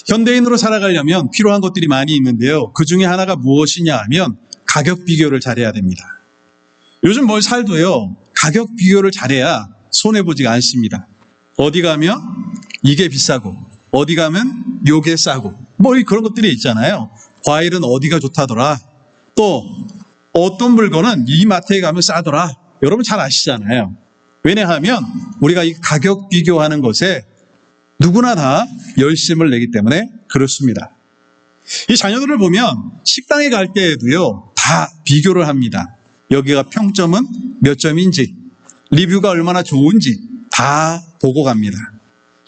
현대인으로 살아가려면 필요한 것들이 많이 있는데요. 그 중에 하나가 무엇이냐 하면 가격 비교를 잘해야 됩니다. 요즘 뭘 살도요, 가격 비교를 잘해야 손해보지가 않습니다. 어디 가면 이게 비싸고, 어디 가면 요게 싸고, 뭐 그런 것들이 있잖아요. 과일은 어디가 좋다더라. 또 어떤 물건은 이 마트에 가면 싸더라. 여러분 잘 아시잖아요. 왜냐하면 우리가 이 가격 비교하는 것에 누구나 다 열심을 내기 때문에 그렇습니다. 이 자녀들을 보면 식당에 갈 때에도요, 다 비교를 합니다. 여기가 평점은 몇 점인지, 리뷰가 얼마나 좋은지 다 보고 갑니다.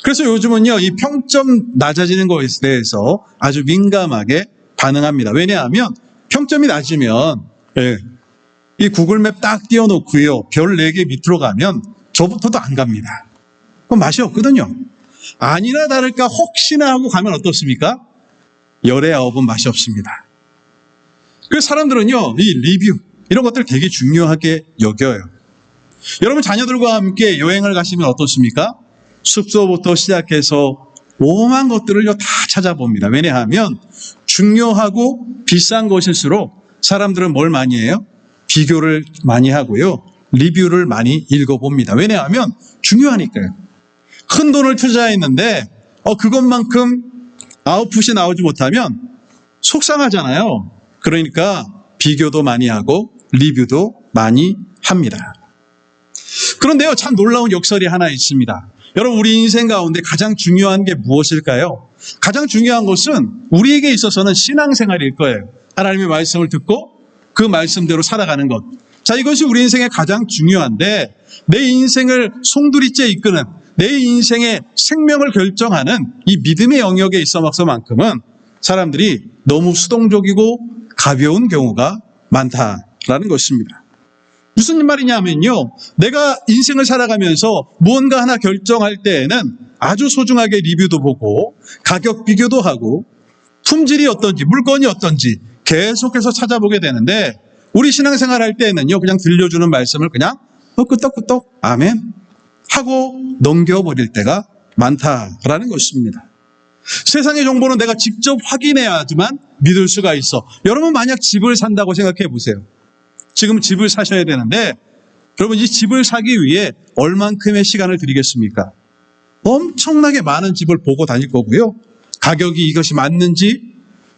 그래서 요즘은요, 이 평점 낮아지는 것에 대해서 아주 민감하게 반응합니다. 왜냐하면 평점이 낮으면 이 구글맵 딱 띄워놓고요, 별 4개 밑으로 가면 저부터도 안 갑니다. 그럼 맛이 없거든요. 아니나 다를까 혹시나 하고 가면 어떻습니까? 열의 아홉은 맛이 없습니다. 그래서 사람들은요, 이 리뷰 이런 것들 되게 중요하게 여겨요. 여러분 자녀들과 함께 여행을 가시면 어떻습니까? 숙소부터 시작해서 오만 것들을요 다 찾아봅니다. 왜냐하면 중요하고 비싼 것일수록 사람들은 뭘 많이 해요? 비교를 많이 하고요, 리뷰를 많이 읽어봅니다. 왜냐하면 중요하니까요. 큰 돈을 투자했는데 그것만큼 아웃풋이 나오지 못하면 속상하잖아요. 그러니까 비교도 많이 하고 리뷰도 많이 합니다. 그런데요, 참 놀라운 역설이 하나 있습니다. 여러분, 우리 인생 가운데 가장 중요한 게 무엇일까요? 가장 중요한 것은 우리에게 있어서는 신앙생활일 거예요. 하나님의 말씀을 듣고 그 말씀대로 살아가는 것. 자, 이것이 우리 인생에 가장 중요한데, 내 인생을 송두리째 이끄는, 내 인생의 생명을 결정하는 이 믿음의 영역에 있어서만큼은 사람들이 너무 수동적이고 가벼운 경우가 많다라는 것입니다. 무슨 말이냐면요, 내가 인생을 살아가면서 무언가 하나 결정할 때에는 아주 소중하게 리뷰도 보고 가격 비교도 하고 품질이 어떤지, 물건이 어떤지 계속해서 찾아보게 되는데, 우리 신앙생활 할 때에는요, 그냥 들려주는 말씀을 그냥 끄떡끄떡 아멘 하고 넘겨버릴 때가 많다라는 것입니다. 세상의 정보는 내가 직접 확인해야지만 믿을 수가 있어. 여러분, 만약 집을 산다고 생각해 보세요. 지금 집을 사셔야 되는데, 여러분 이 집을 사기 위해 얼만큼의 시간을 들이겠습니까? 엄청나게 많은 집을 보고 다닐 거고요, 가격이 이것이 맞는지,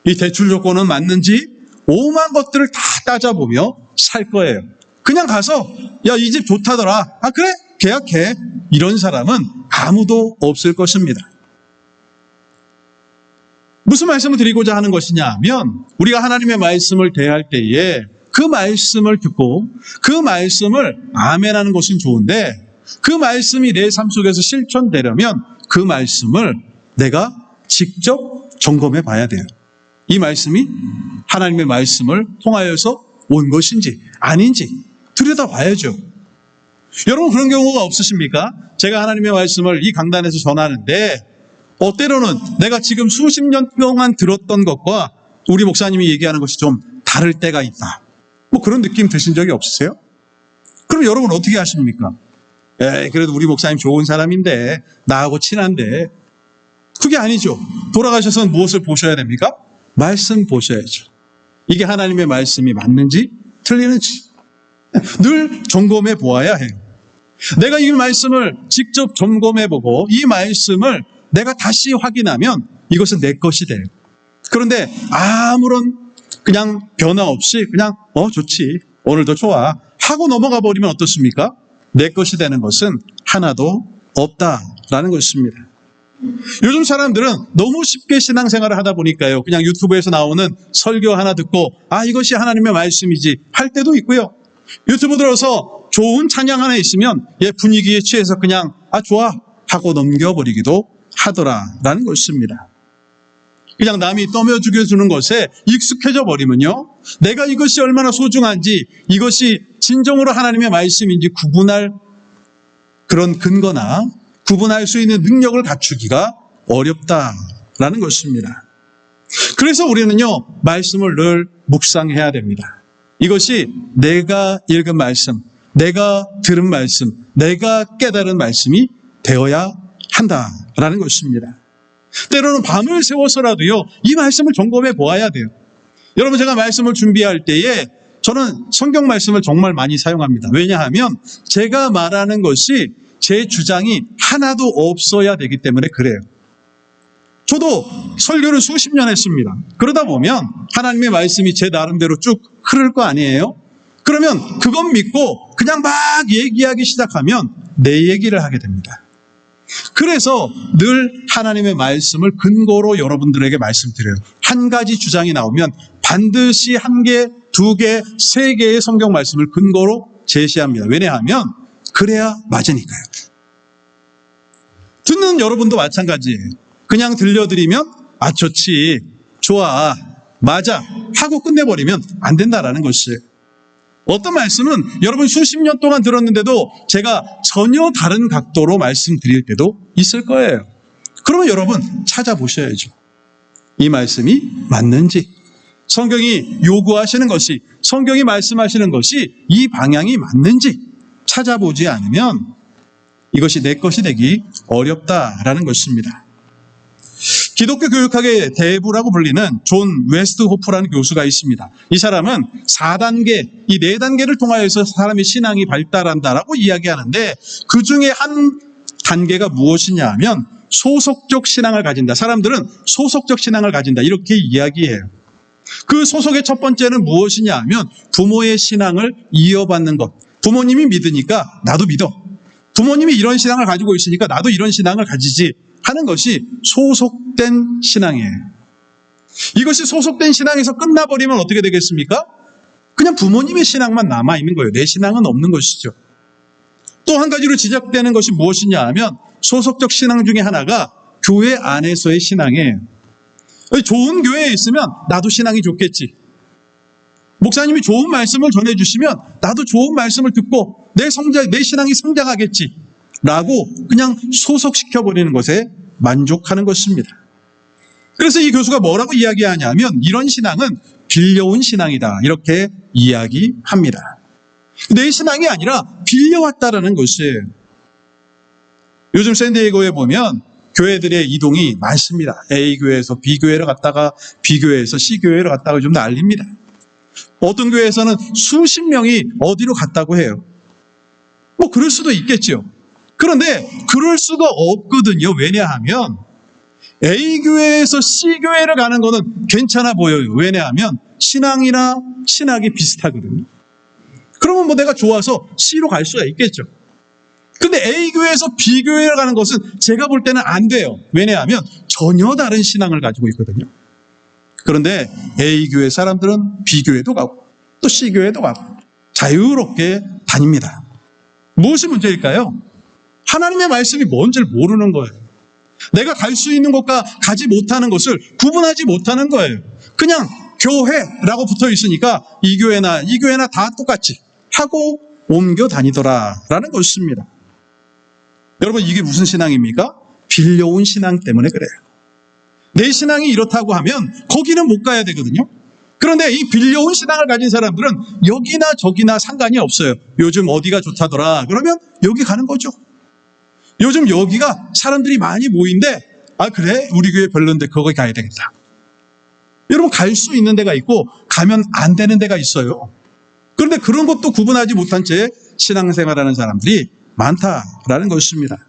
이 대출 조건은 맞는지 오만 것들을 다 따져보며 살 거예요. 그냥 가서 야, 이 집 좋다더라, 아 그래? 계약해. 이런 사람은 아무도 없을 것입니다. 무슨 말씀을 드리고자 하는 것이냐 하면, 우리가 하나님의 말씀을 대할 때에 그 말씀을 듣고 그 말씀을 아멘하는 것은 좋은데, 그 말씀이 내 삶 속에서 실천되려면 그 말씀을 내가 직접 점검해 봐야 돼요. 이 말씀이 하나님의 말씀을 통하여서 온 것인지 아닌지 들여다봐야죠. 여러분, 그런 경우가 없으십니까? 제가 하나님의 말씀을 이 강단에서 전하는데 때로는 내가 지금 수십 년 동안 들었던 것과 우리 목사님이 얘기하는 것이 좀 다를 때가 있다. 뭐 그런 느낌 드신 적이 없으세요? 그럼 여러분 어떻게 하십니까? 그래도 우리 목사님 좋은 사람인데, 나하고 친한데. 그게 아니죠. 돌아가셔서 무엇을 보셔야 됩니까? 말씀 보셔야죠. 이게 하나님의 말씀이 맞는지 틀리는지 늘 점검해 보아야 해요. 내가 이 말씀을 직접 점검해 보고 이 말씀을 내가 다시 확인하면 이것은 내 것이 돼요. 그런데 아무런 그냥 변화 없이 그냥 좋지, 오늘도 좋아 하고 넘어가 버리면 어떻습니까? 내 것이 되는 것은 하나도 없다라는 것입니다. 요즘 사람들은 너무 쉽게 신앙생활을 하다 보니까요, 그냥 유튜브에서 나오는 설교 하나 듣고 이것이 하나님의 말씀이지 할 때도 있고요, 유튜브 들어서 좋은 찬양 하나 있으면 분위기에 취해서 그냥 좋아 하고 넘겨버리기도 하더라라는 것입니다. 그냥 남이 떠먹여주는 것에 익숙해져 버리면요, 내가 이것이 얼마나 소중한지, 이것이 진정으로 하나님의 말씀인지 구분할 그런 근거나 구분할 수 있는 능력을 갖추기가 어렵다라는 것입니다. 그래서 우리는요, 말씀을 늘 묵상해야 됩니다. 이것이 내가 읽은 말씀, 내가 들은 말씀, 내가 깨달은 말씀이 되어야 한다라는 것입니다. 때로는 밤을 새워서라도요, 이 말씀을 점검해 보아야 돼요. 여러분, 제가 말씀을 준비할 때에 저는 성경 말씀을 정말 많이 사용합니다. 왜냐하면 제가 말하는 것이 제 주장이 하나도 없어야 되기 때문에 그래요. 저도 설교를 수십 년 했습니다. 그러다 보면 하나님의 말씀이 제 나름대로 쭉 흐를 거 아니에요? 그러면 그건 믿고 그냥 막 얘기하기 시작하면 내 얘기를 하게 됩니다. 그래서 늘 하나님의 말씀을 근거로 여러분들에게 말씀드려요. 한 가지 주장이 나오면 반드시 한 개, 두 개, 세 개의 성경 말씀을 근거로 제시합니다. 왜냐하면 그래야 맞으니까요. 듣는 여러분도 마찬가지예요. 그냥 들려드리면 좋지, 좋아, 맞아 하고 끝내버리면 안 된다라는 것이에요. 어떤 말씀은 여러분 수십 년 동안 들었는데도 제가 전혀 다른 각도로 말씀드릴 때도 있을 거예요. 그러면 여러분 찾아보셔야죠. 이 말씀이 맞는지, 성경이 요구하시는 것이, 성경이 말씀하시는 것이 이 방향이 맞는지 찾아보지 않으면 이것이 내 것이 되기 어렵다라는 것입니다. 기독교 교육학의 대부라고 불리는 존 웨스트호프라는 교수가 있습니다. 이 사람은 4단계, 이 4단계를 통하여서 사람의 신앙이 발달한다라고 이야기하는데 그 중에 한 단계가 무엇이냐 하면 소속적 신앙을 가진다. 사람들은 소속적 신앙을 가진다. 이렇게 이야기해요. 그 소속의 첫 번째는 무엇이냐 하면 부모의 신앙을 이어받는 것. 부모님이 믿으니까 나도 믿어. 부모님이 이런 신앙을 가지고 있으니까 나도 이런 신앙을 가지지 하는 것이 소속된 신앙이에요. 이것이 소속된 신앙에서 끝나버리면 어떻게 되겠습니까? 그냥 부모님의 신앙만 남아있는 거예요. 내 신앙은 없는 것이죠. 또 한 가지로 지적되는 것이 무엇이냐 하면 소속적 신앙 중에 하나가 교회 안에서의 신앙이에요. 좋은 교회에 있으면 나도 신앙이 좋겠지. 목사님이 좋은 말씀을 전해주시면 나도 좋은 말씀을 듣고 내 신앙이 성장하겠지 라고 그냥 소속시켜버리는 것에 만족하는 것입니다. 그래서 이 교수가 뭐라고 이야기하냐면 이런 신앙은 빌려온 신앙이다 이렇게 이야기합니다. 내 신앙이 아니라 빌려왔다라는 것이에요. 요즘 샌디에이고에 보면 교회들의 이동이 많습니다. A 교회에서 B 교회로 갔다가 B 교회에서 C 교회로 갔다가 좀 난립니다. 어떤 교회에서는 수십 명이 어디로 갔다고 해요. 뭐 그럴 수도 있겠죠. 그런데 그럴 수가 없거든요. 왜냐하면 A 교회에서 C 교회를 가는 거는 괜찮아 보여요. 왜냐하면 신앙이나 신학이 비슷하거든요. 그러면 뭐 내가 좋아서 C로 갈 수가 있겠죠. 근데 A 교회에서 B 교회를 가는 것은 제가 볼 때는 안 돼요. 왜냐하면 전혀 다른 신앙을 가지고 있거든요. 그런데 A 교회 사람들은 B 교회도 가고 또 C 교회도 가고 자유롭게 다닙니다. 무엇이 문제일까요? 하나님의 말씀이 뭔지를 모르는 거예요. 내가 갈 수 있는 것과 가지 못하는 것을 구분하지 못하는 거예요. 그냥 교회라고 붙어 있으니까 이 교회나 이 교회나 다 똑같지 하고 옮겨 다니더라라는 것입니다. 여러분 이게 무슨 신앙입니까? 빌려온 신앙 때문에 그래요. 내 신앙이 이렇다고 하면 거기는 못 가야 되거든요. 그런데 이 빌려온 신앙을 가진 사람들은 여기나 저기나 상관이 없어요. 요즘 어디가 좋다더라 그러면 여기 가는 거죠. 요즘 여기가 사람들이 많이 모인데 그래? 우리 교회 별론데 거기 가야 되겠다. 여러분 갈 수 있는 데가 있고 가면 안 되는 데가 있어요. 그런데 그런 것도 구분하지 못한 채 신앙생활하는 사람들이 많다라는 것입니다.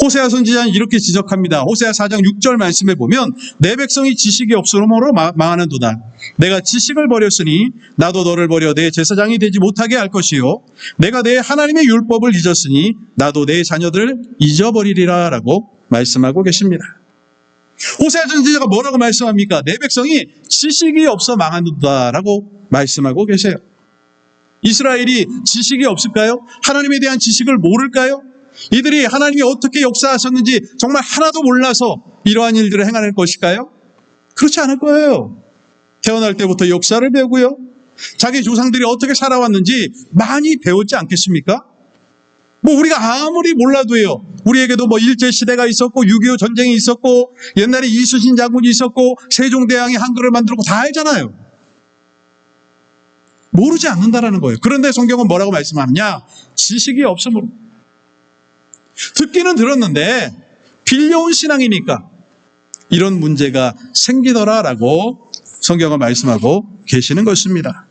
호세아 선지자는 이렇게 지적합니다. 호세아 4장 6절 말씀에 보면 내 백성이 지식이 없으므로 망하는도다. 내가 지식을 버렸으니 나도 너를 버려 내 제사장이 되지 못하게 할 것이요 내가 내 하나님의 율법을 잊었으니 나도 내 자녀들을 잊어버리리라 라고 말씀하고 계십니다. 호세아 선지자가 뭐라고 말씀합니까? 내 백성이 지식이 없어 망한다 라고 말씀하고 계세요. 이스라엘이 지식이 없을까요? 하나님에 대한 지식을 모를까요? 이들이 하나님이 어떻게 역사하셨는지 정말 하나도 몰라서 이러한 일들을 행하는 것일까요? 그렇지 않을 거예요. 태어날 때부터 역사를 배우고요. 자기 조상들이 어떻게 살아왔는지 많이 배웠지 않겠습니까? 뭐 우리가 아무리 몰라도요. 우리에게도 뭐 일제시대가 있었고 6.25 전쟁이 있었고 옛날에 이순신 장군이 있었고 세종대왕이 한글을 만들었고 다 알잖아요. 모르지 않는다라는 거예요. 그런데 성경은 뭐라고 말씀하느냐? 지식이 없으므로. 듣기는 들었는데 빌려온 신앙이니까 이런 문제가 생기더라라고 성경은 말씀하고 계시는 것입니다.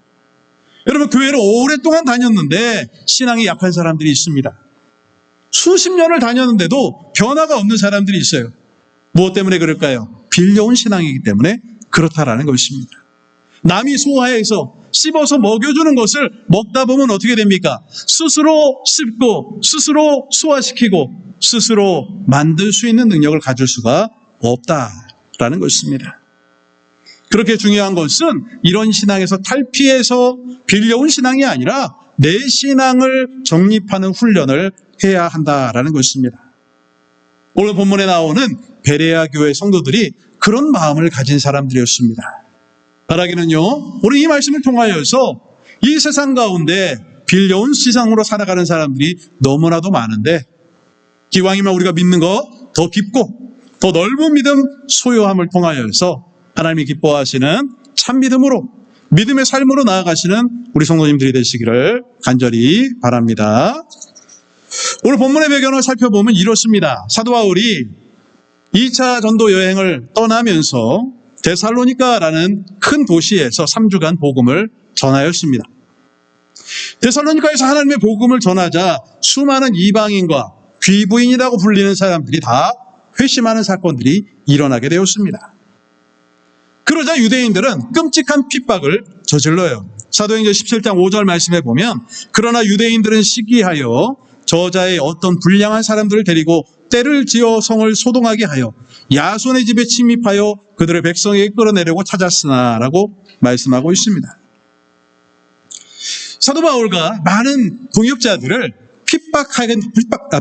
여러분, 교회를 오랫동안 다녔는데 신앙이 약한 사람들이 있습니다. 수십 년을 다녔는데도 변화가 없는 사람들이 있어요. 무엇 때문에 그럴까요? 빌려온 신앙이기 때문에 그렇다라는 것입니다. 남이 소화해서 씹어서 먹여주는 것을 먹다 보면 어떻게 됩니까? 스스로 씹고 스스로 소화시키고 스스로 만들 수 있는 능력을 가질 수가 없다라는 것입니다. 그렇게 중요한 것은 이런 신앙에서 탈피해서 빌려온 신앙이 아니라 내 신앙을 정립하는 훈련을 해야 한다라는 것입니다. 오늘 본문에 나오는 베레아 교회 성도들이 그런 마음을 가진 사람들이었습니다. 바라기는요, 우리 이 말씀을 통하여서 이 세상 가운데 빌려온 세상으로 살아가는 사람들이 너무나도 많은데 기왕이면 우리가 믿는 거 더 깊고 더 넓은 믿음 소유함을 통하여서 하나님이 기뻐하시는 참 믿음으로 믿음의 삶으로 나아가시는 우리 성도님들이 되시기를 간절히 바랍니다. 오늘 본문의 배경을 살펴보면 이렇습니다. 사도 바울이 2차 전도 여행을 떠나면서 데살로니가라는 큰 도시에서 3주간 복음을 전하였습니다. 데살로니가에서 하나님의 복음을 전하자 수많은 이방인과 귀부인이라고 불리는 사람들이 다 회심하는 사건들이 일어나게 되었습니다. 그러자 유대인들은 끔찍한 핍박을 저질러요. 사도행전 17장 5절 말씀에 보면 그러나 유대인들은 시기하여 저자의 어떤 불량한 사람들을 데리고 때를 지어 성을 소동하게 하여 야손의 집에 침입하여 그들의 백성에게 끌어내려고 찾았으나 라고 말씀하고 있습니다. 사도 바울과 많은 동역자들을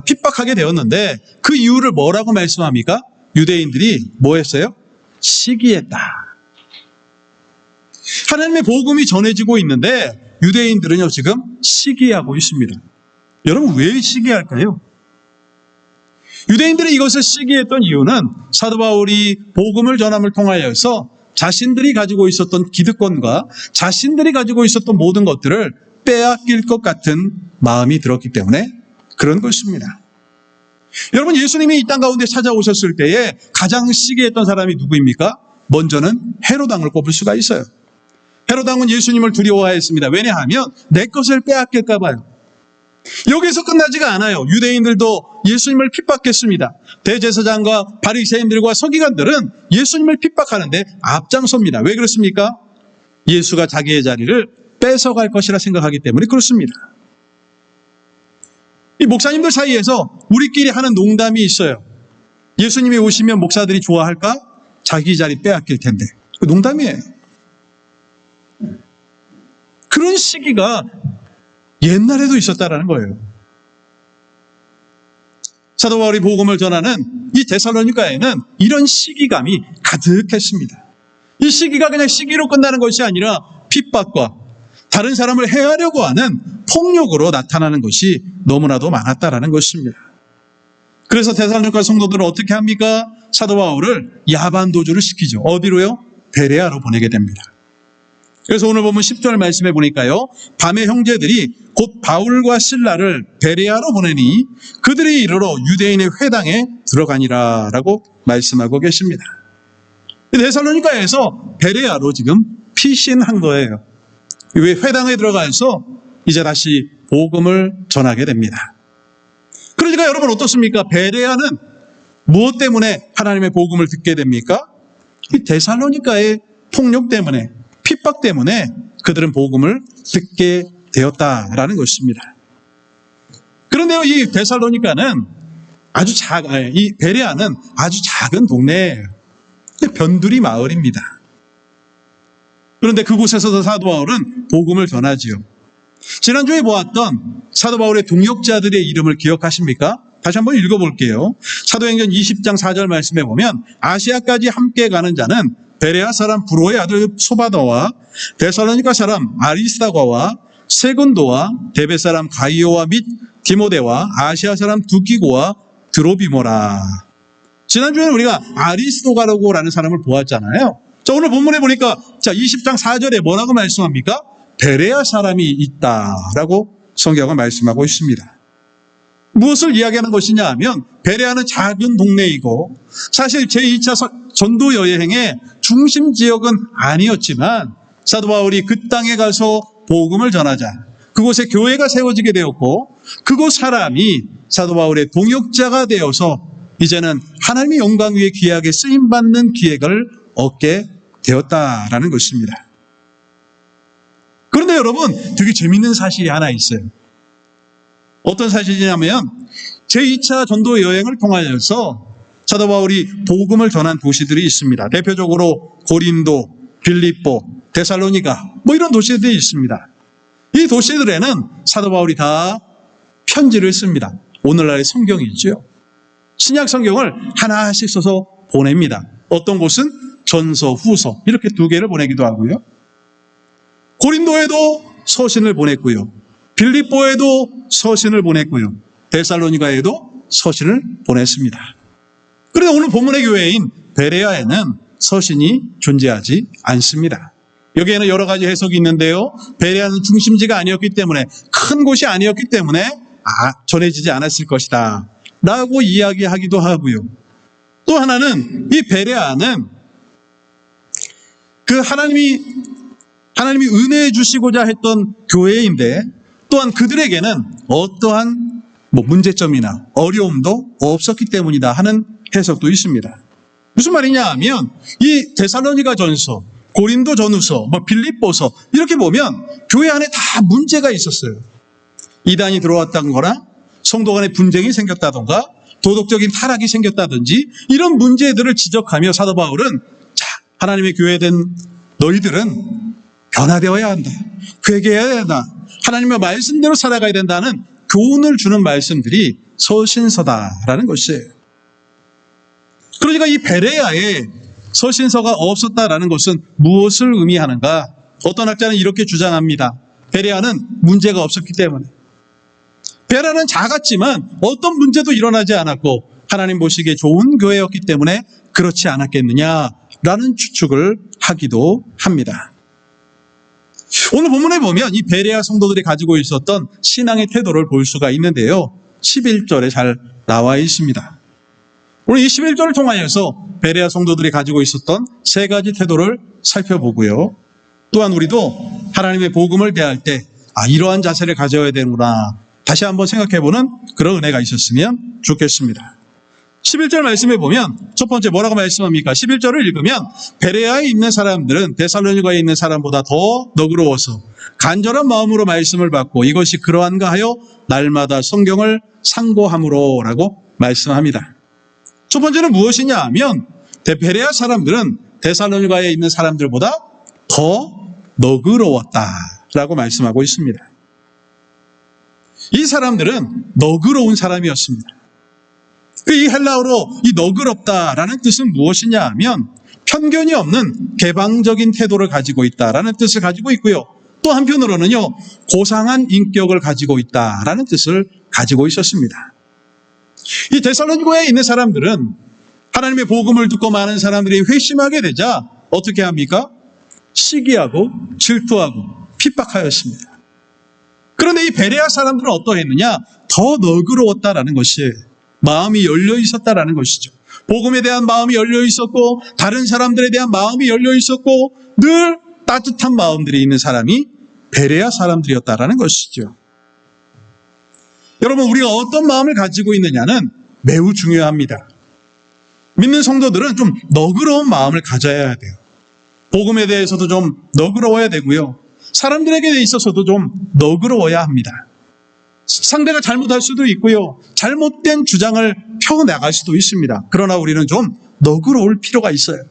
핍박하게 되었는데 그 이유를 뭐라고 말씀합니까? 유대인들이 뭐 했어요? 시기했다. 하나님의 복음이 전해지고 있는데 유대인들은요 지금 시기하고 있습니다. 여러분 왜 시기할까요? 유대인들이 이것을 시기했던 이유는 사도 바울이 복음을 전함을 통하여서 자신들이 가지고 있었던 기득권과 자신들이 가지고 있었던 모든 것들을 빼앗길 것 같은 마음이 들었기 때문에 그런 것입니다. 여러분 예수님이 이 땅 가운데 찾아오셨을 때에 가장 시기했던 사람이 누구입니까? 먼저는 헤롯 왕을 꼽을 수가 있어요. 헤롯 왕은 예수님을 두려워하였습니다. 왜냐하면 내 것을 빼앗길까 봐요. 여기서 끝나지가 않아요. 유대인들도 예수님을 핍박했습니다. 대제사장과 바리새인들과 서기관들은 예수님을 핍박하는데 앞장섭니다. 왜 그렇습니까? 예수가 자기의 자리를 뺏어갈 것이라 생각하기 때문에 그렇습니다. 이 목사님들 사이에서 우리끼리 하는 농담이 있어요. 예수님이 오시면 목사들이 좋아할까? 자기 자리 빼앗길 텐데. 농담이에요. 그런 시기가 옛날에도 있었다라는 거예요. 사도 바울이 복음을 전하는 이 데살로니가에는 이런 시기감이 가득했습니다. 이 시기가 그냥 시기로 끝나는 것이 아니라 핍박과 다른 사람을 해하려고 하는 폭력으로 나타나는 것이 너무나도 많았다라는 것입니다. 그래서 데살로니가 성도들은 어떻게 합니까? 사도 바울을 야반도주를 시키죠. 어디로요? 베레아로 보내게 됩니다. 그래서 오늘 보면 10절 말씀해 보니까요. 밤에 형제들이 곧 바울과 실라를 베레아로 보내니 그들이 이르러 유대인의 회당에 들어가니라 라고 말씀하고 계십니다. 데살로니가에서 베레아로 지금 피신한 거예요. 왜 회당에 들어가서 이제 다시 복음을 전하게 됩니다. 그러니까 여러분 어떻습니까? 베레아는 무엇 때문에 하나님의 복음을 듣게 됩니까? 이 데살로니가의 폭력 때문에 핍박 때문에 그들은 복음을 듣게 되었다라는 것입니다. 그런데요, 이 데살로니가는 이 베레아는 아주 작은 동네예요. 변두리 마을입니다. 그런데 그곳에서도 사도 바울은 복음을 전하지요. 지난주에 보았던 사도 바울의 동역자들의 이름을 기억하십니까? 다시 한번 읽어볼게요. 사도행전 20장 4절 말씀에 보면 아시아까지 함께 가는 자는 베레아 사람 브로의 아들 소바더와 데살로니가 사람 아리스다과와 세군도와 데베 사람 가이오와 및 디모데와 아시아 사람 두기고와 드로비모라. 지난주에는 우리가 아리스도가로고라는 사람을 보았잖아요. 자, 오늘 본문에 보니까 20장 4절에 뭐라고 말씀합니까? 베레아 사람이 있다라고 성경은 말씀하고 있습니다. 무엇을 이야기하는 것이냐 하면 베레아는 작은 동네이고 사실 제2차 전도 여행의 중심 지역은 아니었지만 사도 바울이 그 땅에 가서 복음을 전하자 그곳에 교회가 세워지게 되었고 그곳 사람이 사도 바울의 동역자가 되어서 이제는 하나님의 영광 위에 귀하게 쓰임받는 기회를 얻게 되었다라는 것입니다. 그런데 여러분 되게 재밌는 사실이 하나 있어요. 어떤 사실이냐면 제2차 전도 여행을 통하여서 사도 바울이 복음을 전한 도시들이 있습니다. 대표적으로 고린도, 빌립보, 데살로니가 이런 도시들이 있습니다. 이 도시들에는 사도 바울이 다 편지를 씁니다. 오늘날의 성경이죠. 신약 성경을 하나씩 써서 보냅니다. 어떤 곳은 전서, 후서 이렇게 2개를 보내기도 하고요. 고린도에도 서신을 보냈고요. 빌립보에도 서신을 보냈고요. 데살로니가에도 서신을 보냈습니다. 그런데 오늘 본문의 교회인 베레아에는 서신이 존재하지 않습니다. 여기에는 여러 가지 해석이 있는데요. 베레아는 중심지가 아니었기 때문에 큰 곳이 아니었기 때문에 전해지지 않았을 것이다 라고 이야기하기도 하고요. 또 하나는 이 베레아는 그 하나님이 은혜해 주시고자 했던 교회인데 또한 그들에게는 어떠한 문제점이나 어려움도 없었기 때문이다 하는 해석도 있습니다. 무슨 말이냐 하면 이 데살로니가 전서, 고린도 전후서, 빌립보서 이렇게 보면 교회 안에 다 문제가 있었어요. 이단이 들어왔다거나 성도 간에 분쟁이 생겼다던가 도덕적인 타락이 생겼다든지 이런 문제들을 지적하며 사도 바울은 하나님의 교회된 너희들은 변화되어야 한다. 회개해야 한다. 하나님의 말씀대로 살아가야 된다는 교훈을 주는 말씀들이 서신서다라는 것이에요. 그러니까 이 베레아에 서신서가 없었다라는 것은 무엇을 의미하는가? 어떤 학자는 이렇게 주장합니다. 베레아는 문제가 없었기 때문에. 베레아는 작았지만 어떤 문제도 일어나지 않았고 하나님 보시기에 좋은 교회였기 때문에 그렇지 않았겠느냐라는 추측을 하기도 합니다. 오늘 본문에 보면 이 베레아 성도들이 가지고 있었던 신앙의 태도를 볼 수가 있는데요. 11절에 잘 나와 있습니다. 오늘 이 11절을 통하여서 베레아 성도들이 가지고 있었던 3가지 태도를 살펴보고요. 또한 우리도 하나님의 복음을 대할 때 이러한 자세를 가져야 되는구나 다시 한번 생각해보는 그런 은혜가 있었으면 좋겠습니다. 11절 말씀에 보면 첫 번째 뭐라고 말씀합니까? 11절을 읽으면 베레아에 있는 사람들은 데살로니가에 있는 사람보다 더 너그러워서 간절한 마음으로 말씀을 받고 이것이 그러한가 하여 날마다 성경을 상고함으로 라고 말씀합니다. 첫 번째는 무엇이냐 하면 베레아 사람들은 데살로니가에 있는 사람들보다 더 너그러웠다라고 말씀하고 있습니다. 이 사람들은 너그러운 사람이었습니다. 이 헬라어로 이 너그럽다라는 뜻은 무엇이냐 하면 편견이 없는 개방적인 태도를 가지고 있다라는 뜻을 가지고 있고요. 또 한편으로는요, 고상한 인격을 가지고 있다라는 뜻을 가지고 있었습니다. 이 데살로니가에 있는 사람들은 하나님의 복음을 듣고 많은 사람들이 회심하게 되자 어떻게 합니까? 시기하고 질투하고 핍박하였습니다. 그런데 이 베레아 사람들은 어떠했느냐? 더 너그러웠다라는 것이 마음이 열려 있었다라는 것이죠. 복음에 대한 마음이 열려 있었고 다른 사람들에 대한 마음이 열려 있었고 늘 따뜻한 마음들이 있는 사람이 베레아 사람들이었다라는 것이죠. 여러분, 우리가 어떤 마음을 가지고 있느냐는 매우 중요합니다. 믿는 성도들은 좀 너그러운 마음을 가져야 돼요. 복음에 대해서도 좀 너그러워야 되고요. 사람들에게 있어서도 좀 너그러워야 합니다. 상대가 잘못할 수도 있고요. 잘못된 주장을 펴나갈 수도 있습니다. 그러나 우리는 좀 너그러울 필요가 있어요.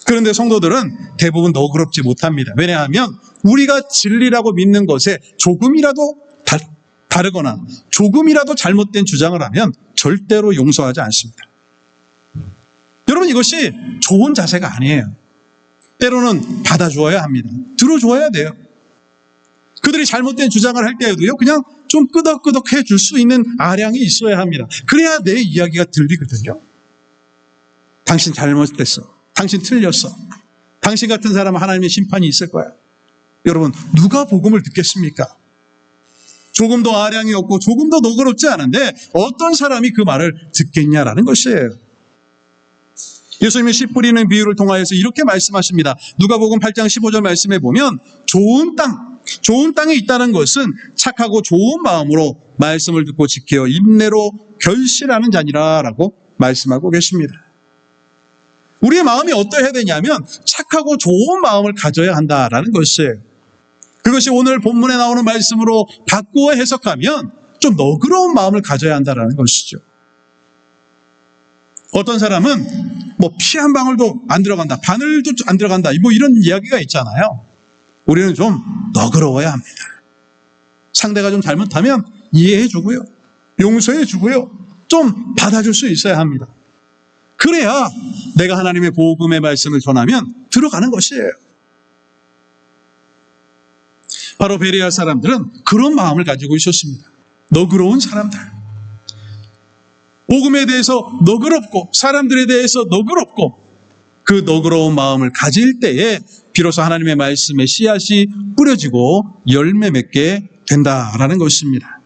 그런데 성도들은 대부분 너그럽지 못합니다. 왜냐하면 우리가 진리라고 믿는 것에 조금이라도 다르거나 조금이라도 잘못된 주장을 하면 절대로 용서하지 않습니다. 여러분, 이것이 좋은 자세가 아니에요. 때로는 받아주어야 합니다. 들어주어야 돼요. 그들이 잘못된 주장을 할 때에도요, 그냥 좀 끄덕끄덕 해줄 수 있는 아량이 있어야 합니다. 그래야 내 이야기가 들리거든요. 당신 잘못됐어. 당신 틀렸어. 당신 같은 사람은 하나님의 심판이 있을 거야. 여러분, 누가 복음을 듣겠습니까? 조금도 아량이 없고 조금도 너그럽지 않은데 어떤 사람이 그 말을 듣겠냐라는 것이에요. 예수님이 씨 뿌리는 비유를 통하여서 이렇게 말씀하십니다. 누가복음 8장 15절 말씀에 보면 좋은 땅에 있다는 것은 착하고 좋은 마음으로 말씀을 듣고 지켜 인내로 결실하는 자니라라고 말씀하고 계십니다. 우리의 마음이 어떠해야 되냐면 착하고 좋은 마음을 가져야 한다라는 것이에요. 그것이 오늘 본문에 나오는 말씀으로 바꾸어 해석하면 좀 너그러운 마음을 가져야 한다라는 것이죠. 어떤 사람은 피 한 방울도 안 들어간다, 바늘도 안 들어간다, 이런 이야기가 있잖아요. 우리는 좀 너그러워야 합니다. 상대가 좀 잘못하면 이해해주고요, 용서해주고요, 좀 받아줄 수 있어야 합니다. 그래야 내가 하나님의 복음의 말씀을 전하면 들어가는 것이에요. 바로 베레아 사람들은 그런 마음을 가지고 있었습니다. 너그러운 사람들. 복음에 대해서 너그럽고 사람들에 대해서 너그럽고 그 너그러운 마음을 가질 때에 비로소 하나님의 말씀의 씨앗이 뿌려지고 열매 맺게 된다라는 것입니다.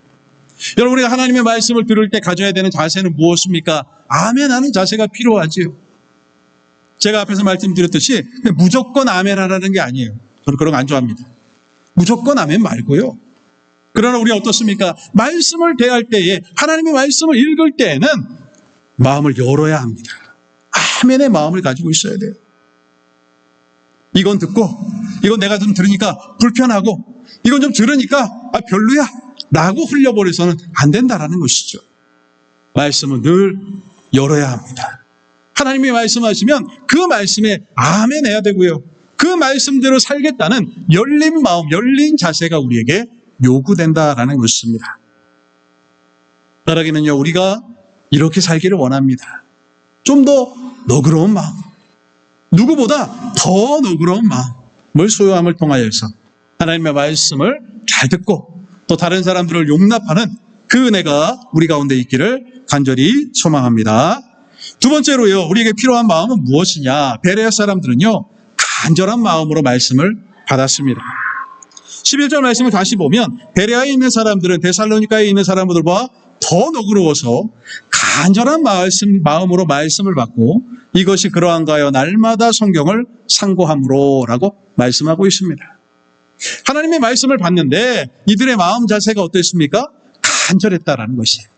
여러분, 우리가 하나님의 말씀을 들을 때 가져야 되는 자세는 무엇입니까? 아멘하는 자세가 필요하지요. 제가 앞에서 말씀드렸듯이 무조건 아멘하라는 게 아니에요. 저는 그런 거 안 좋아합니다. 무조건 아멘 말고요. 그러나 우리 어떻습니까? 말씀을 대할 때에, 하나님의 말씀을 읽을 때에는 마음을 열어야 합니다. 아멘의 마음을 가지고 있어야 돼요. 이건 듣고, 이건 내가 좀 들으니까 불편하고, 이건 좀 들으니까 별로야 라고 흘려버려서는 안 된다라는 것이죠. 말씀은 늘 열어야 합니다. 하나님이 말씀하시면 그 말씀에 아멘 해야 되고요, 그 말씀대로 살겠다는 열린 마음, 열린 자세가 우리에게 요구된다라는 것입니다. 따라기는요, 우리가 이렇게 살기를 원합니다. 좀 더 너그러운 마음, 누구보다 더 너그러운 마음을 소유함을 통하여서 하나님의 말씀을 잘 듣고 또 다른 사람들을 용납하는 그 은혜가 우리 가운데 있기를 간절히 소망합니다. 두 번째로요, 우리에게 필요한 마음은 무엇이냐? 베레아 사람들은요, 간절한 마음으로 말씀을 받았습니다. 11절 말씀을 다시 보면 베레아에 있는 사람들은 데살로니가에 있는 사람들보다 더 너그러워서 간절한 마음으로 말씀을 받고 이것이 그러한가 하여 날마다 성경을 상고함으로 라고 말씀하고 있습니다. 하나님의 말씀을 받는데 이들의 마음 자세가 어땠습니까? 간절했다라는 것이에요.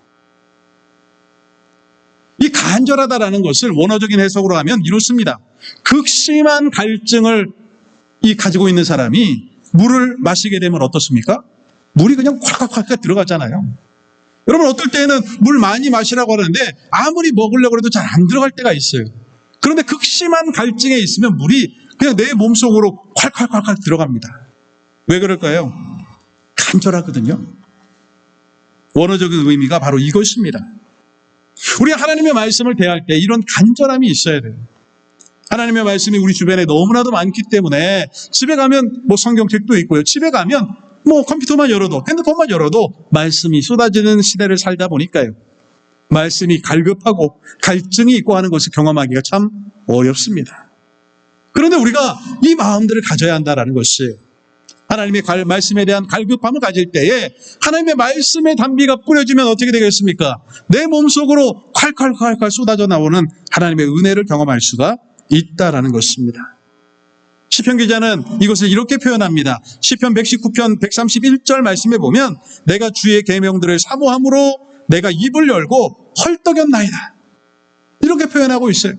이 간절하다라는 것을 원어적인 해석으로 하면 이렇습니다. 극심한 갈증을 가지고 있는 사람이 물을 마시게 되면 어떻습니까? 물이 그냥 콸콸콸 들어가잖아요. 여러분, 어떨 때는 물 많이 마시라고 하는데 아무리 먹으려고 해도 잘 안 들어갈 때가 있어요. 그런데 극심한 갈증에 있으면 물이 그냥 내 몸속으로 콸콸콸 들어갑니다. 왜 그럴까요? 간절하거든요. 원어적인 의미가 바로 이것입니다. 우리가 하나님의 말씀을 대할 때 이런 간절함이 있어야 돼요. 하나님의 말씀이 우리 주변에 너무나도 많기 때문에 집에 가면 성경책도 있고요. 집에 가면 컴퓨터만 열어도, 핸드폰만 열어도 말씀이 쏟아지는 시대를 살다 보니까요, 말씀이 갈급하고 갈증이 있고 하는 것을 경험하기가 참 어렵습니다. 그런데 우리가 이 마음들을 가져야 한다는 것이, 하나님의 말씀에 대한 갈급함을 가질 때에 하나님의 말씀의 단비가 뿌려지면 어떻게 되겠습니까? 내 몸속으로 콸콸콸콸 쏟아져 나오는 하나님의 은혜를 경험할 수가 있다라는 것입니다. 시편 기자는 이것을 이렇게 표현합니다. 시편 119편 131절 말씀에 보면 내가 주의 계명들을 사모함으로 내가 입을 열고 헐떡였나이다, 이렇게 표현하고 있어요.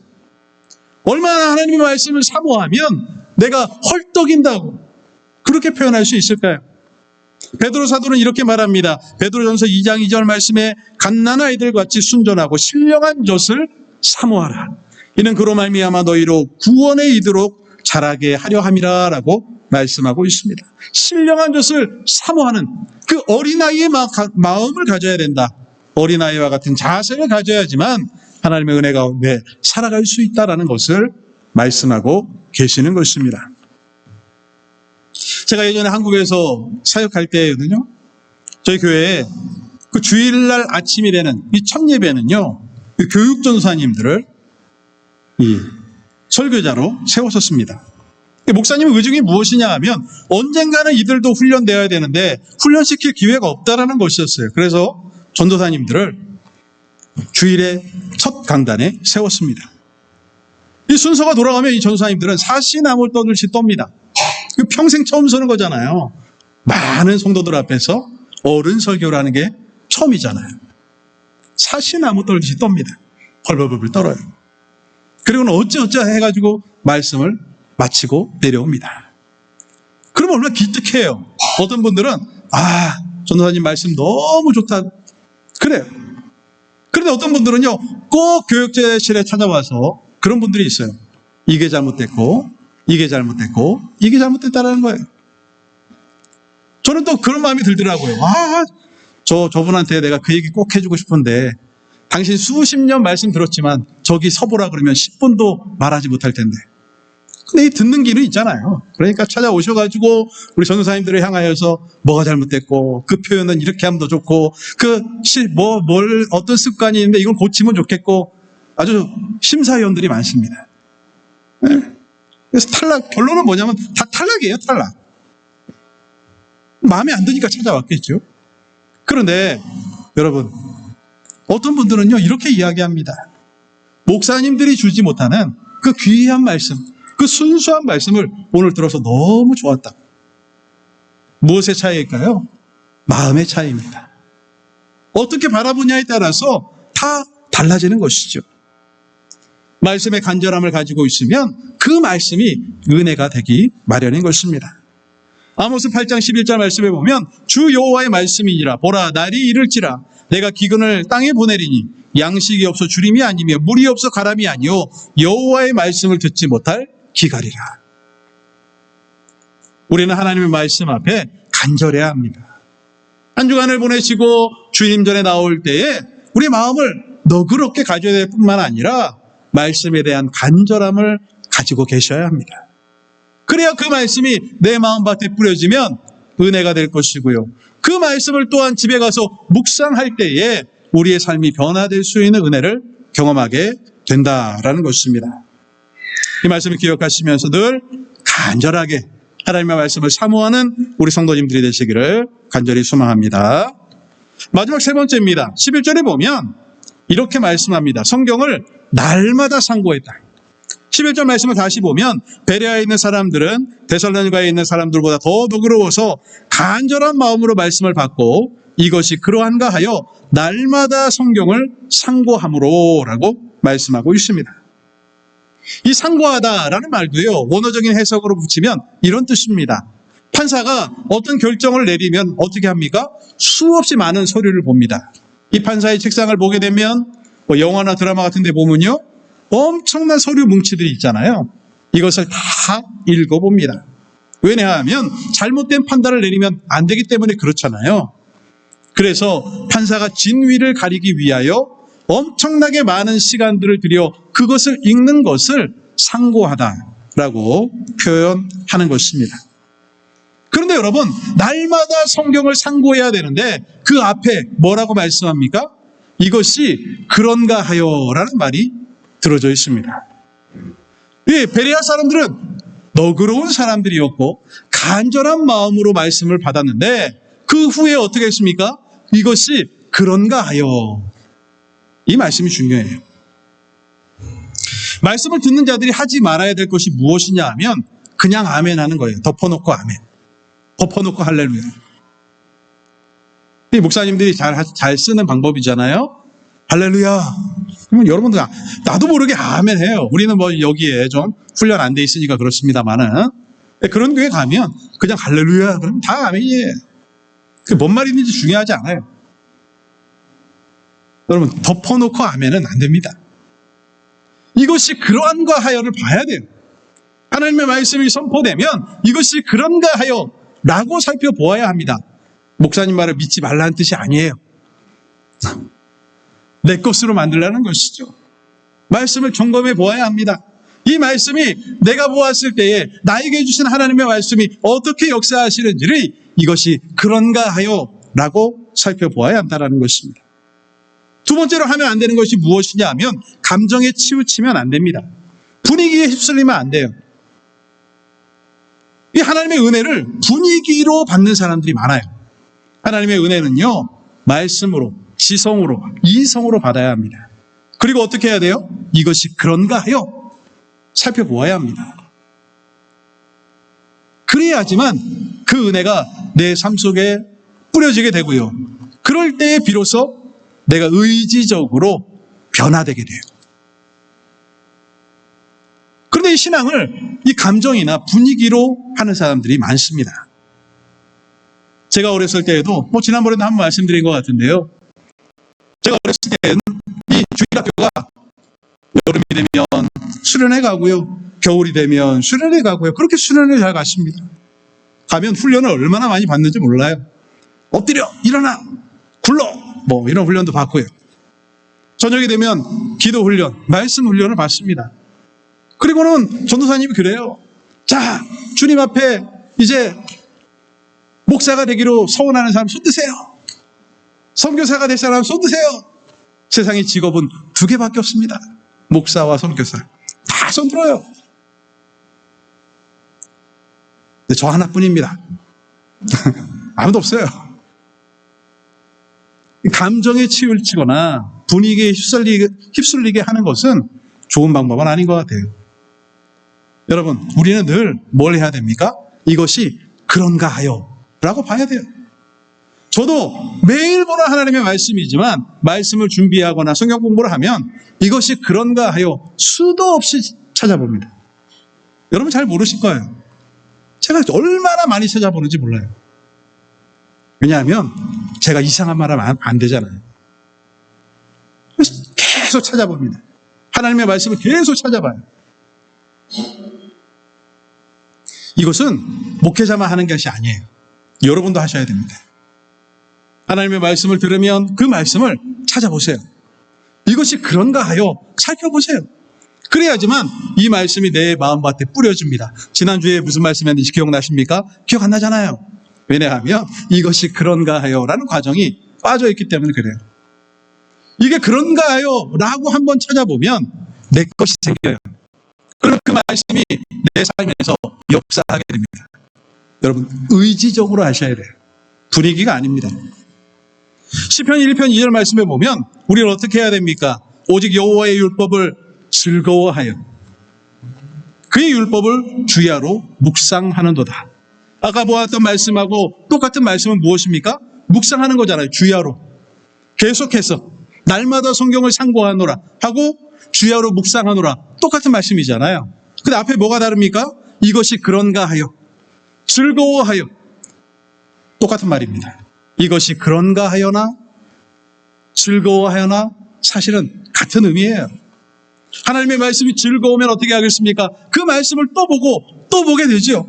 얼마나 하나님의 말씀을 사모하면 내가 헐떡인다고 그렇게 표현할 수 있을까요? 베드로 사도는 이렇게 말합니다. 베드로전서 2장 2절 말씀에 갓난 아이들 같이 순전하고 신령한 젖을 사모하라. 이는 그로 말미암아 너희로 구원에 이르도록 자라게 하려 함이라 라고 말씀하고 있습니다. 신령한 젖을 사모하는 그 어린아이의 마음을 가져야 된다. 어린아이와 같은 자세를 가져야지만 하나님의 은혜 가운데 살아갈 수 있다는 것을 말씀하고 계시는 것입니다. 제가 예전에 한국에서 사역할 때거든요, 저희 교회에 그 주일날 아침이 되는 이 첫 예배는요, 교육전사님들을 설교자로 세웠었습니다. 목사님의 의중이 무엇이냐 하면 언젠가는 이들도 훈련되어야 되는데 훈련시킬 기회가 없다라는 것이었어요. 그래서 전도사님들을 주일에 첫 강단에 세웠습니다. 이 순서가 돌아가면 이 전도사님들은 사시나무를 떠들듯이 떱니다. 평생 처음 서는 거잖아요. 많은 성도들 앞에서 어른 설교라는 게 처음이잖아요. 사시나무 떨듯이 떱니다. 벌벌벌 떨어요. 그리고는 어찌어찌 해가지고 말씀을 마치고 내려옵니다. 그러면 얼마나 기특해요. 어떤 분들은 전도사님 말씀 너무 좋다. 그래요. 그런데 어떤 분들은요, 꼭 교육제실에 찾아와서 그런 분들이 있어요. 이게 잘못됐고, 이게 잘못됐고, 이게 잘못됐다라는 거예요. 저는 또 그런 마음이 들더라고요. 저분한테 내가 그 얘기 꼭 해주고 싶은데, 당신 수십 년 말씀 들었지만, 저기 서보라 그러면 10분도 말하지 못할 텐데. 근데 이 듣는 길은 있잖아요. 그러니까 찾아오셔가지고, 우리 전도사님들을 향하여서 뭐가 잘못됐고, 그 표현은 이렇게 하면 더 좋고, 어떤 습관이 있는데 이걸 고치면 좋겠고, 아주 심사위원들이 많습니다. 네. 그래서 결론은 뭐냐면 다 탈락이에요, 탈락. 마음에 안 드니까 찾아왔겠죠. 그런데 여러분, 어떤 분들은요, 이렇게 이야기합니다. 목사님들이 주지 못하는 그 귀한 말씀, 그 순수한 말씀을 오늘 들어서 너무 좋았다. 무엇의 차이일까요? 마음의 차이입니다. 어떻게 바라보냐에 따라서 다 달라지는 것이죠. 말씀의 간절함을 가지고 있으면 그 말씀이 은혜가 되기 마련인 것입니다. 아모스 8장 11절 말씀에 보면 주 여호와의 말씀이니라. 보라, 날이 이를지라. 내가 기근을 땅에 보내리니 양식이 없어 주림이 아니며 물이 없어 가람이 아니요 여호와의 말씀을 듣지 못할 기갈이라. 우리는 하나님의 말씀 앞에 간절해야 합니다. 한 주간을 보내시고 주님 전에 나올 때에 우리 마음을 너그럽게 가져야 될 뿐만 아니라 말씀에 대한 간절함을 가지고 계셔야 합니다. 그래야 그 말씀이 내 마음밭에 뿌려지면 은혜가 될 것이고요. 그 말씀을 또한 집에 가서 묵상할 때에 우리의 삶이 변화될 수 있는 은혜를 경험하게 된다라는 것입니다. 이 말씀을 기억하시면서 늘 간절하게 하나님의 말씀을 사모하는 우리 성도님들이 되시기를 간절히 소망합니다. 마지막 세 번째입니다. 11절에 보면 이렇게 말씀합니다. 성경을 날마다 상고했다. 11절 말씀을 다시 보면 베레아에 있는 사람들은 데살로니가에 있는 사람들보다 더 너그러워서 간절한 마음으로 말씀을 받고 이것이 그러한가 하여 날마다 성경을 상고함으로 라고 말씀하고 있습니다. 이 상고하다라는 말도요, 원어적인 해석으로 붙이면 이런 뜻입니다. 판사가 어떤 결정을 내리면 어떻게 합니까? 수없이 많은 서류를 봅니다. 이 판사의 책상을 보게 되면 영화나 드라마 같은 데 보면요, 엄청난 서류 뭉치들이 있잖아요. 이것을 다 읽어봅니다. 왜냐하면 잘못된 판단을 내리면 안 되기 때문에 그렇잖아요. 그래서 판사가 진위를 가리기 위하여 엄청나게 많은 시간들을 들여 그것을 읽는 것을 상고하다라고 표현하는 것입니다. 그런데 여러분, 날마다 성경을 상고해야 되는데 그 앞에 뭐라고 말씀합니까? 이것이 그런가 하여라는 말이 들어져 있습니다. 예, 베레아 사람들은 너그러운 사람들이었고 간절한 마음으로 말씀을 받았는데 그 후에 어떻게 했습니까? 이것이 그런가 하여. 이 말씀이 중요해요. 말씀을 듣는 자들이 하지 말아야 될 것이 무엇이냐 하면 그냥 아멘 하는 거예요. 덮어놓고 아멘. 덮어놓고 할렐루야. 이 목사님들이 잘 쓰는 방법이잖아요. 할렐루야. 그러면 여러분들 나도 모르게 아멘 해요. 우리는 뭐 여기에 좀 훈련 안 돼 있으니까 그렇습니다만은 그런 교회 가면 그냥 할렐루야 그러면 다 아멘이에요. 그게 뭔 말인지 중요하지 않아요. 여러분, 덮어놓고 아멘은 안 됩니다. 이것이 그러한가 하여를 봐야 돼요. 하나님의 말씀이 선포되면 이것이 그런가 하여 라고 살펴보아야 합니다. 목사님 말을 믿지 말라는 뜻이 아니에요. 내 것으로 만들라는 것이죠. 말씀을 점검해 보아야 합니다. 이 말씀이 내가 보았을 때에 나에게 주신 하나님의 말씀이 어떻게 역사하시는지를 이것이 그런가 하여 라고 살펴보아야 한다는 것입니다. 두 번째로 하면 안 되는 것이 무엇이냐 하면 감정에 치우치면 안 됩니다. 분위기에 휩쓸리면 안 돼요. 이 하나님의 은혜를 분위기로 받는 사람들이 많아요. 하나님의 은혜는요, 말씀으로, 지성으로, 이성으로 받아야 합니다. 그리고 어떻게 해야 돼요? 이것이 그런가 하여 살펴보아야 합니다. 그래야지만 그 은혜가 내 삶 속에 뿌려지게 되고요. 그럴 때에 비로소 내가 의지적으로 변화되게 돼요. 그런데 이 신앙을 이 감정이나 분위기로 하는 사람들이 많습니다. 제가 어렸을 때에도 지난번에도 한번 말씀드린 것 같은데요. 제가 어렸을 때는 이 주일학교가 여름이 되면 수련회 가고요. 겨울이 되면 수련회 가고요. 그렇게 수련회 잘 갔습니다. 가면 훈련을 얼마나 많이 받는지 몰라요. 엎드려, 일어나, 굴러, 이런 훈련도 받고요. 저녁이 되면 기도 훈련, 말씀 훈련을 받습니다. 그리고는 전도사님이 그래요. 자, 주님 앞에 이제 목사가 되기로 소원하는 사람 손 드세요. 선교사가 될 사람 손 드세요. 세상의 직업은 2개밖에 없습니다. 목사와 선교사. 다 손 들어요. 근데 저 하나뿐입니다. 아무도 없어요. 감정에 치우치거나 분위기에 휩쓸리게 하는 것은 좋은 방법은 아닌 것 같아요. 여러분, 우리는 늘 뭘 해야 됩니까? 이것이 그런가 하여 라고 봐야 돼요. 저도 매일 보는 하나님의 말씀이지만 말씀을 준비하거나 성경 공부를 하면 이것이 그런가 하여 수도 없이 찾아봅니다. 여러분 잘 모르실 거예요. 제가 얼마나 많이 찾아보는지 몰라요. 왜냐하면 제가 이상한 말 하면 안 되잖아요. 그래서 계속 찾아봅니다. 하나님의 말씀을 계속 찾아봐요. 이것은 목회자만 하는 것이 아니에요. 여러분도 하셔야 됩니다. 하나님의 말씀을 들으면 그 말씀을 찾아보세요. 이것이 그런가 하여 살펴보세요. 그래야지만 이 말씀이 내 마음밭에 뿌려집니다. 지난주에 무슨 말씀이었는지 기억나십니까? 기억 안 나잖아요. 왜냐하면 이것이 그런가 하여 라는 과정이 빠져있기 때문에 그래요. 이게 그런가 하여 라고 한번 찾아보면 내 것이 생겨요. 그럼 그 말씀이 내 삶에서 역사하게 됩니다. 여러분 의지적으로 하셔야 돼요. 분위기가 아닙니다. 시편 1편 2절 말씀에 보면 우리는 어떻게 해야 됩니까? 오직 여호와의 율법을 즐거워하여 그의 율법을 주야로 묵상하는도다. 아까 보았던 말씀하고 똑같은 말씀은 무엇입니까? 묵상하는 거잖아요. 주야로 계속해서 날마다 성경을 상고하노라 하고 주야로 묵상하노라 똑같은 말씀이잖아요. 근데 앞에 뭐가 다릅니까? 이것이 그런가 하여 즐거워하여 똑같은 말입니다. 이것이 그런가 하여나 즐거워하여나 사실은 같은 의미예요. 하나님의 말씀이 즐거우면 어떻게 하겠습니까? 그 말씀을 또 보고 또 보게 되죠.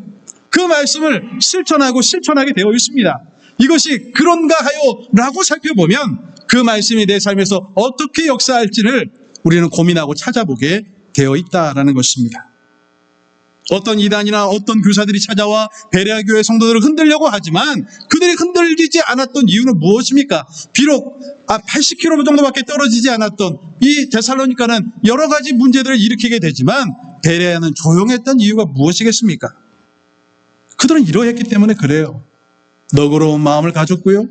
그 말씀을 실천하게 되어 있습니다. 이것이 그런가 하여 라고 살펴보면 그 말씀이 내 삶에서 어떻게 역사할지를 우리는 고민하고 찾아보게 되어 있다라는 것입니다. 어떤 이단이나 어떤 교사들이 찾아와 베레아교회 성도들을 흔들려고 하지만 그들이 흔들리지 않았던 이유는 무엇입니까? 비록 80km 정도밖에 떨어지지 않았던 이 데살로니가는 여러 가지 문제들을 일으키게 되지만 베레아는 조용했던 이유가 무엇이겠습니까? 그들은 이러했기 때문에 그래요. 너그러운 마음을 가졌고요.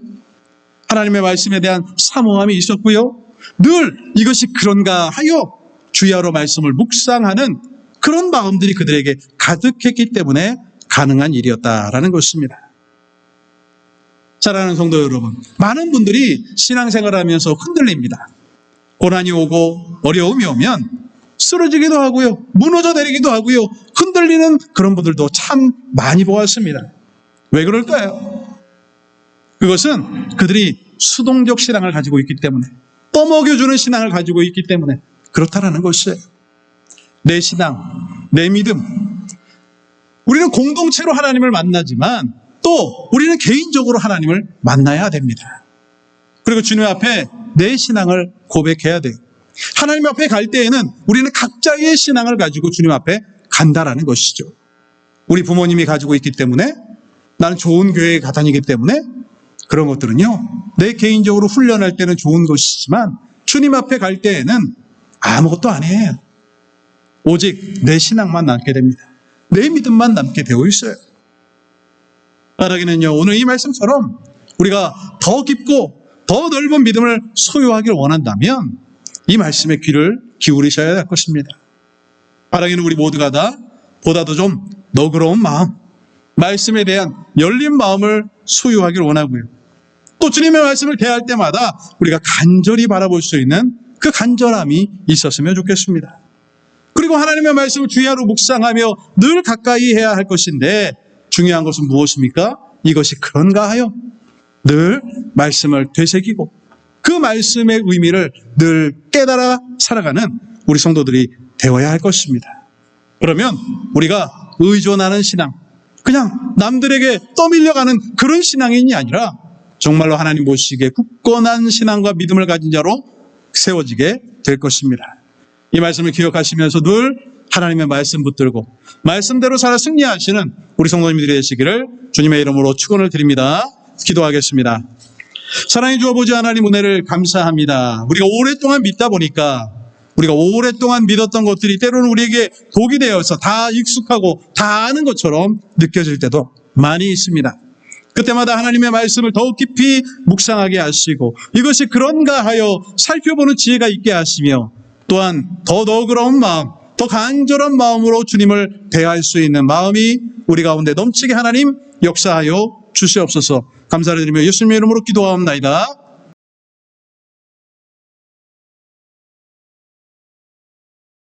하나님의 말씀에 대한 사모함이 있었고요. 늘 이것이 그런가 하여 주야로 말씀을 묵상하는 그런 마음들이 그들에게 가득했기 때문에 가능한 일이었다라는 것입니다. 사랑하는 성도 여러분, 많은 분들이 신앙생활을 하면서 흔들립니다. 고난이 오고 어려움이 오면 쓰러지기도 하고요. 무너져 내리기도 하고요. 흔들리는 그런 분들도 참 많이 보았습니다. 왜 그럴까요? 그것은 그들이 수동적 신앙을 가지고 있기 때문에 떠먹여주는 신앙을 가지고 있기 때문에 그렇다라는 것이에요. 내 신앙, 내 믿음. 우리는 공동체로 하나님을 만나지만 또 우리는 개인적으로 하나님을 만나야 됩니다. 그리고 주님 앞에 내 신앙을 고백해야 돼요. 하나님 앞에 갈 때에는 우리는 각자의 신앙을 가지고 주님 앞에 간다라는 것이죠. 우리 부모님이 가지고 있기 때문에 나는 좋은 교회에 다니기 때문에 그런 것들은요. 내 개인적으로 훈련할 때는 좋은 것이지만 주님 앞에 갈 때에는 아무것도 아니에요. 오직 내 신앙만 남게 됩니다. 내 믿음만 남게 되어 있어요. 바라기는요, 오늘 이 말씀처럼 우리가 더 깊고 더 넓은 믿음을 소유하기를 원한다면 이 말씀에 귀를 기울이셔야 할 것입니다. 바라기는 우리 모두가 다 보다도 좀 너그러운 마음, 말씀에 대한 열린 마음을 소유하기를 원하고요. 또 주님의 말씀을 대할 때마다 우리가 간절히 바라볼 수 있는 그 간절함이 있었으면 좋겠습니다. 그리고 하나님의 말씀을 주야로 묵상하며 늘 가까이 해야 할 것인데 중요한 것은 무엇입니까? 이것이 그런가 하여 늘 말씀을 되새기고 그 말씀의 의미를 늘 깨달아 살아가는 우리 성도들이 되어야 할 것입니다. 그러면 우리가 의존하는 신앙, 그냥 남들에게 떠밀려가는 그런 신앙인이 아니라 정말로 하나님 보시기에 굳건한 신앙과 믿음을 가진 자로 세워지게 될 것입니다. 이 말씀을 기억하시면서 늘 하나님의 말씀 붙들고 말씀대로 살아 승리하시는 우리 성도님들이 되시기를 주님의 이름으로 축원을 드립니다. 기도하겠습니다. 사랑해 주어보지 하나님 은혜를 감사합니다. 우리가 오랫동안 믿다 보니까 우리가 오랫동안 믿었던 것들이 때로는 우리에게 독이 되어서 다 익숙하고 다 아는 것처럼 느껴질 때도 많이 있습니다. 그때마다 하나님의 말씀을 더욱 깊이 묵상하게 하시고 이것이 그런가 하여 살펴보는 지혜가 있게 하시며 또한 더 너그러운 마음, 더 간절한 마음으로 주님을 대할 수 있는 마음이 우리 가운데 넘치게 하나님 역사하여 주시옵소서. 감사를 드리며 예수님의 이름으로 기도하옵나이다.